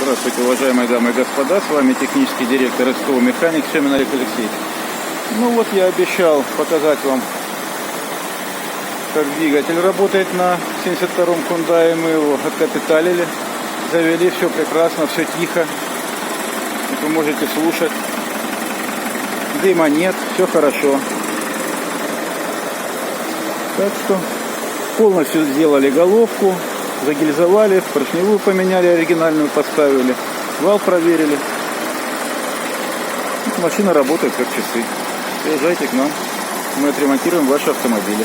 Здравствуйте, уважаемые дамы и господа, с вами технический директор СТО «Механик» Семин Олег Алексеевич. Ну вот я обещал показать вам, как двигатель работает на 72-м Hyundai. Мы его откапиталили, завели, все прекрасно, все тихо. Вы можете слушать. Дыма нет, все хорошо. Так что полностью сделали головку, загильзовали, поршневую поменяли, оригинальную поставили, вал проверили. Машина работает как часы. Приезжайте к нам, мы отремонтируем ваши автомобили.